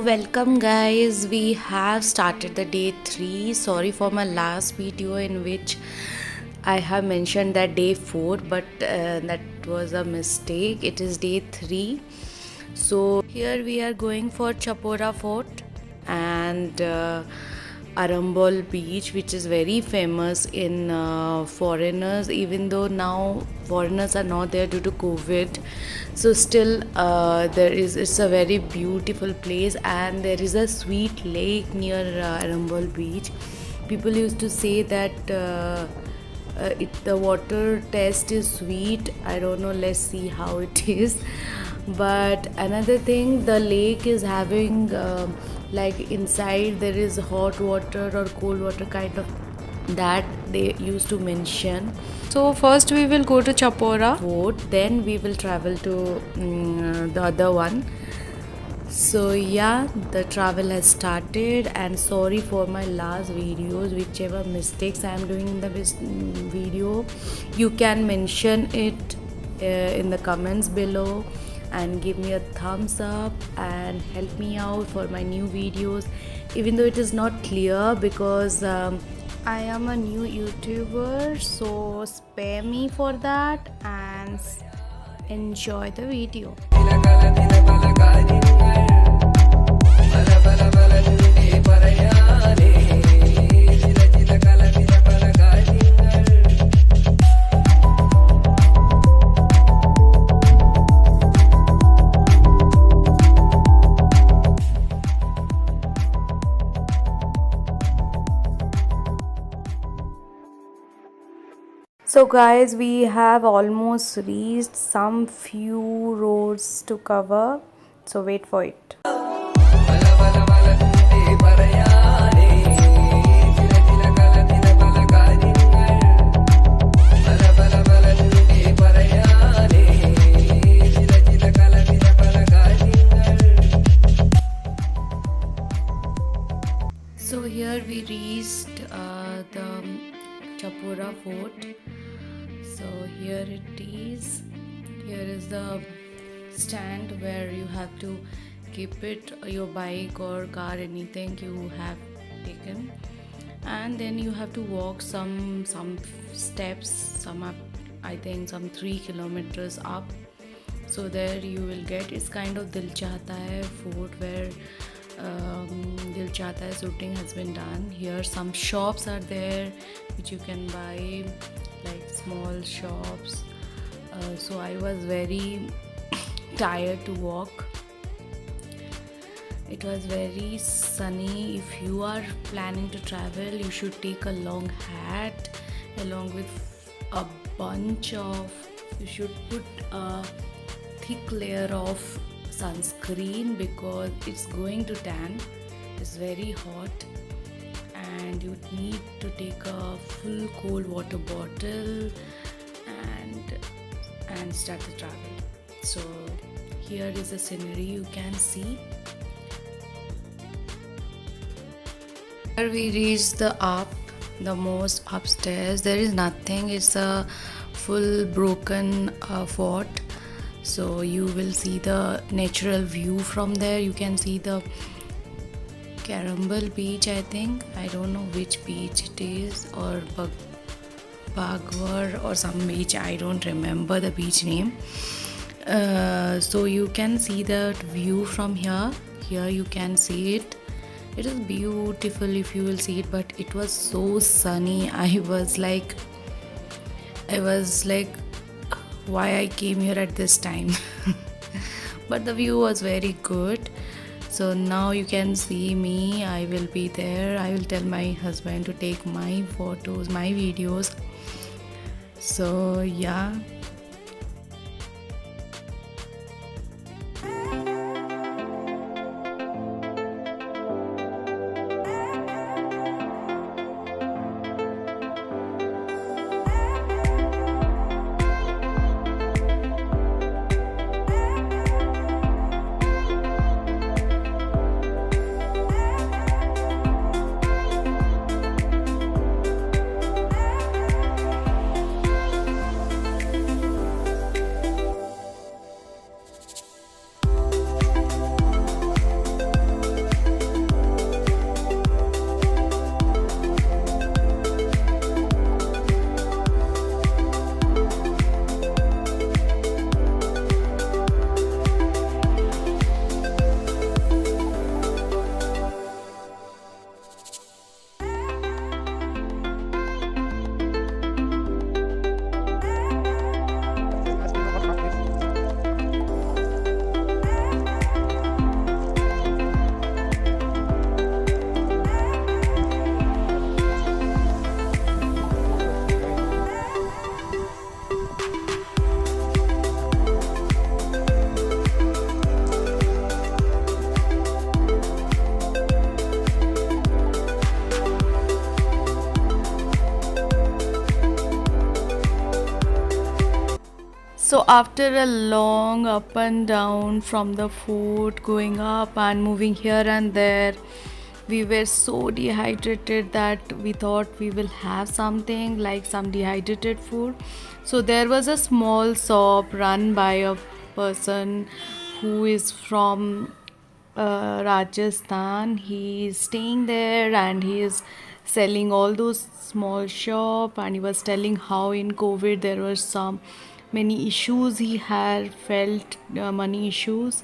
welcome guys. We have started the day 3. Sorry for my last video in which I have mentioned that day 4, but that was a mistake. It is day 3. So here we are going for Chapora Fort and Arambol beach, which is very famous in foreigners, even though now foreigners are not there due to COVID. So still it's a very beautiful place, and there is a sweet lake near Arambol beach. People used to say that the water taste is sweet. I don't know, let's see how it is. But another thing, the lake is having like inside there is hot water or cold water kind of, that they used to mention. So first we will go to Chapora Fort, then we will travel to the other one. So yeah, the travel has started, and sorry for my last videos, whichever mistakes I am doing in the video, you can mention it in the comments below and give me a thumbs up and help me out for my new videos, even though it is not clear because I am a new YouTuber, so spare me for that and enjoy the video. So guys, we have almost reached, some few roads to cover, so wait for it. So here we reached the Chapora Fort. So here it is. Here is the stand where you have to keep it, your bike or car, anything you have taken, and then you have to walk some steps, some up, I think some 3 kilometers up. So there you will get, it's kind of Dil Chahta Hai fort where Dil Chahta Hai shooting has been done. Here some shops are there which you can buy, like small shops. So I was very tired to walk. It was very sunny. If you are planning to travel, you should take a long hat along with a bunch of, you should put a thick layer of sunscreen because it's going to tan. It's very hot, and you need to take a full cold water bottle and start the travel. So here is the scenery you can see. Here we reached the most upstairs. There is nothing, it's a full broken fort. So you will see the natural view from there. You can see the Arambol beach, I think. I don't know which beach it is, or Bagwar or some beach. I don't remember the beach name. So you can see that view from here. Here you can see it. It is beautiful if you will see it, but it was so sunny. I was like, why I came here at this time. But the view was very good. So now you can see me. I will be there. I will tell my husband to take my photos, my videos. So yeah. So after a long up and down from the fort, going up and moving here and there, we were so dehydrated that we thought we will have something like some dehydrated food. So there was a small shop run by a person who is from Rajasthan. He is staying there and he is selling all those small shop, and he was telling how in COVID there were some many issues he had felt, money issues.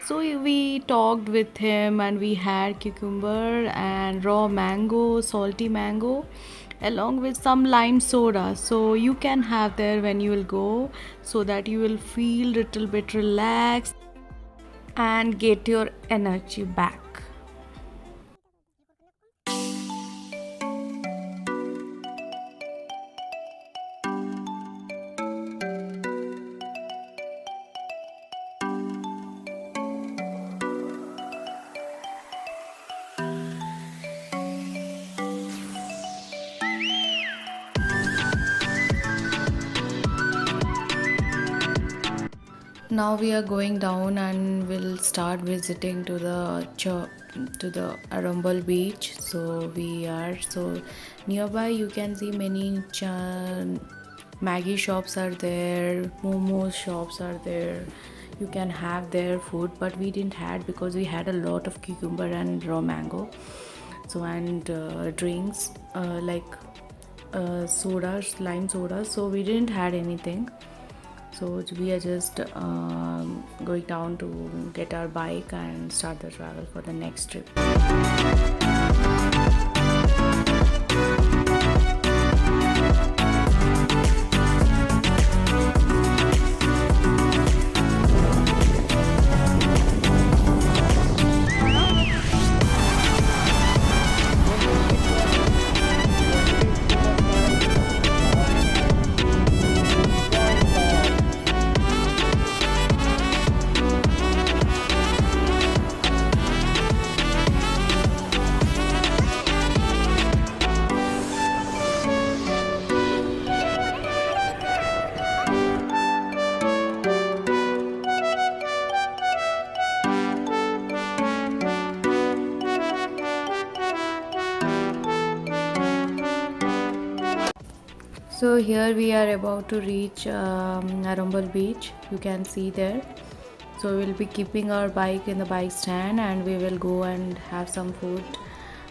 So we talked with him and we had cucumber and raw mango, salty mango, along with some lime soda. So you can have there when you will go, so that you will feel little bit relaxed and get your energy back. Now we are going down and we'll start visiting to the Arambal beach. So we are so nearby. You can see many Maggie shops are there, Momo shops are there. You can have their food, but we didn't had because we had a lot of cucumber and raw mango. So and drinks like sodas, lime sodas. So we didn't had anything. So we are just going down to get our bike and start the travel for the next trip. So here we are about to reach Arambal beach. You can see there. So we'll be keeping our bike in the bike stand and we will go and have some food.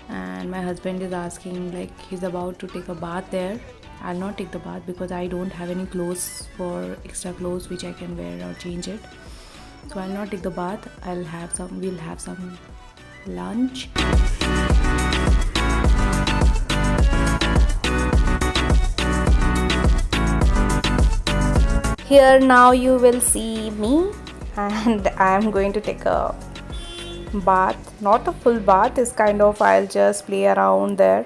And my husband is asking, like, he's about to take a bath there. I'll not take the bath because I don't have any clothes for extra clothes which I can wear or change it. So I'll not take the bath. We'll have some lunch. Here now you will see me, and I am going to take a bath. Not a full bath, is kind of I'll just play around there.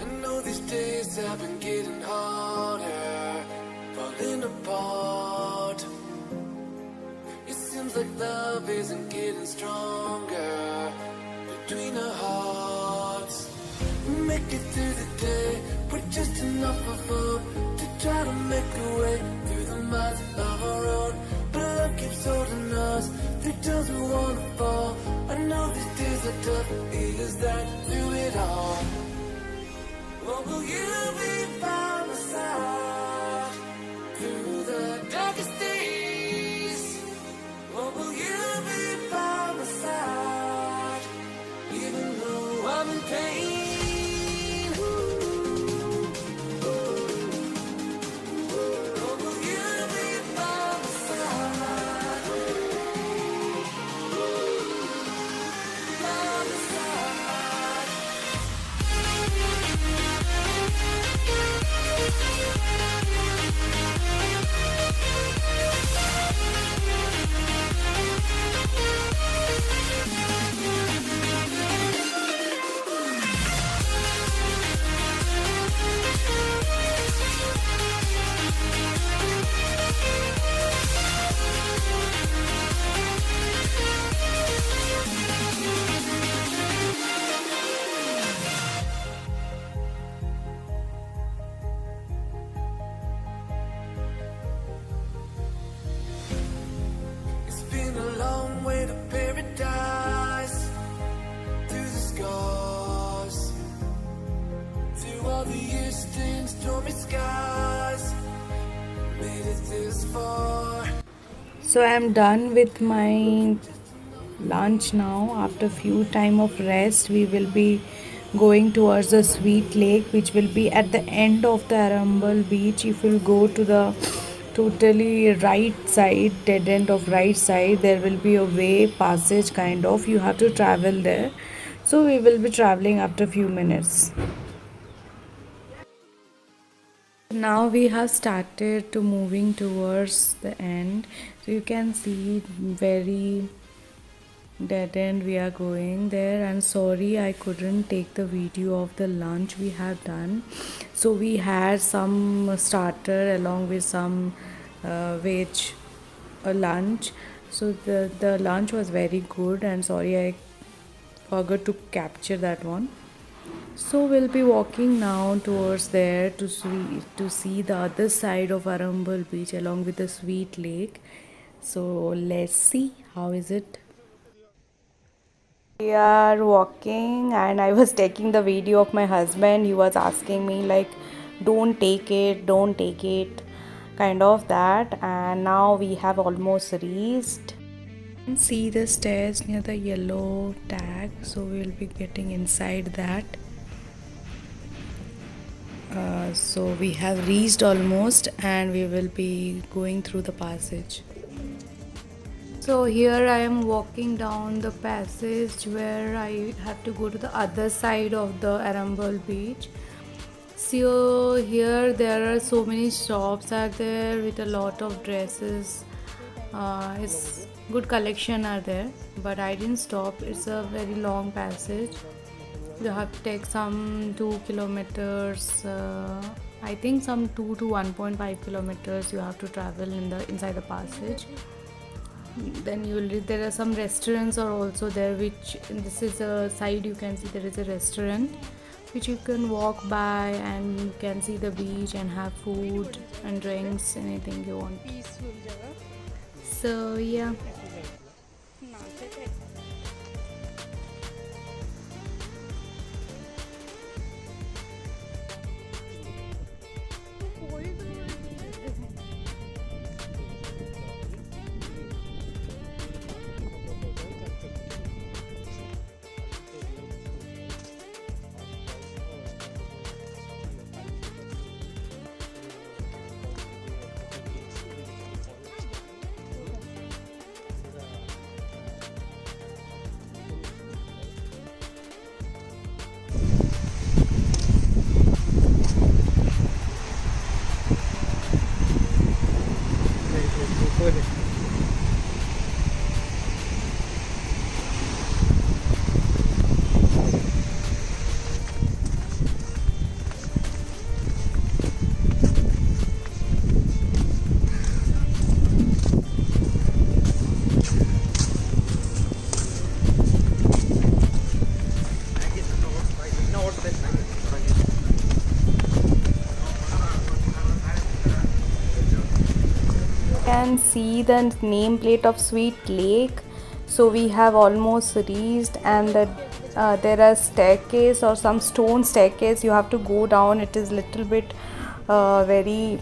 I know these days have been getting harder, falling apart. It seems like love isn't getting stronger between our hearts. We make it through the day with just enough of hope to try to make a way through the miles of our road. But love keeps holding us through times we wanna fall. I know these days are tough, is that through it all? Or will you be by my side through the darkest days? Or will you be by my side even though I'm in pain? Or will you be by my side? By my side. So I'm done with my lunch now. After few time of rest, we will be going towards the Sweet Lake, which will be at the end of the Arambal beach. If you go to the totally right side, dead end of right side, there will be a way passage kind of. You have to travel there. So we will be traveling after few minutes. Now we have started to moving towards the end. So you can see very dead end we are going there, and sorry I couldn't take the video of the lunch we have done. So we had some starter along with some veg lunch. So the lunch was very good, and sorry I forgot to capture that one. So we'll be walking now towards there to see the other side of Arambal beach along with the Sweet Lake. So let's see how is it. We are walking, and I was taking the video of my husband. He was asking me like, don't take it, kind of that. And now we have almost reached. See the stairs near the yellow tag, so we'll be getting inside that. So we have reached almost, and we will be going through the passage. So here I am walking down the passage where I have to go to the other side of the Arambal beach. So here there are so many shops are there with a lot of dresses. It's good collection are there, but I didn't stop. It's a very long passage. You have to take some 2 kilometers. I think some 2 to 1.5 kilometers you have to travel inside the passage. Then there are some restaurants are also there, which this is a side you can see there is a restaurant which you can walk by, and you can see the beach and have food and drinks, anything you want. So yeah. Can see the nameplate of Sweet Lake. So we have almost reached, and there are staircase or some stone staircase you have to go down. It is little bit very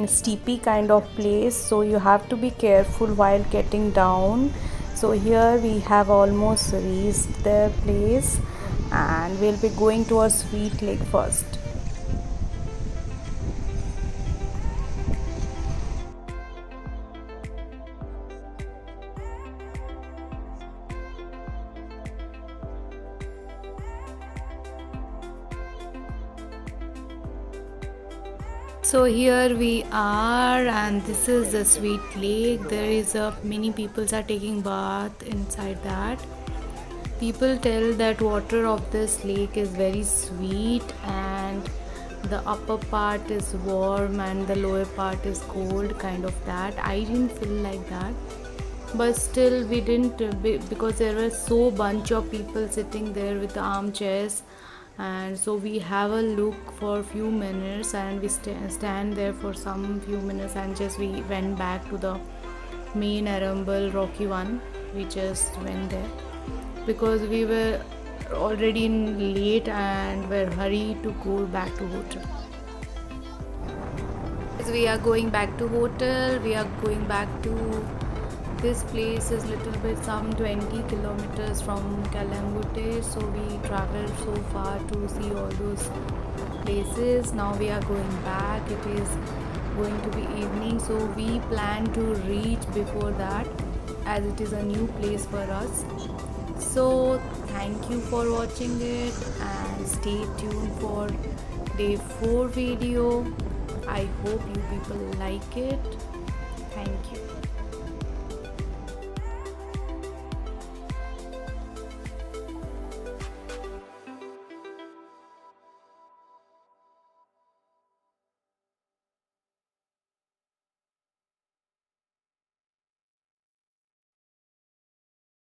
steepy kind of place, so you have to be careful while getting down. So here we have almost reached the place, and we'll be going towards Sweet Lake first. So here we are, and this is the Sweet Lake. There is a many people are taking bath inside that. People tell that water of this lake is very sweet, and the upper part is warm and the lower part is cold, kind of that. I didn't feel like that, but still we didn't because there were so bunch of people sitting there with the armchairs. And so we have a look for a few minutes, and we stand there for some few minutes, and just we went back to the main Arambal Rocky one. We just went there because we were already late and were hurried to go back to hotel. As we are going back to hotel, we are going back to this place is little bit some 20 kilometers from Kalangote, so we traveled so far to see all those places. Now we are going back. It is going to be evening, so we plan to reach before that as it is a new place for us. So thank you for watching it and stay tuned for day 4 video. I hope you people like it. Thank you.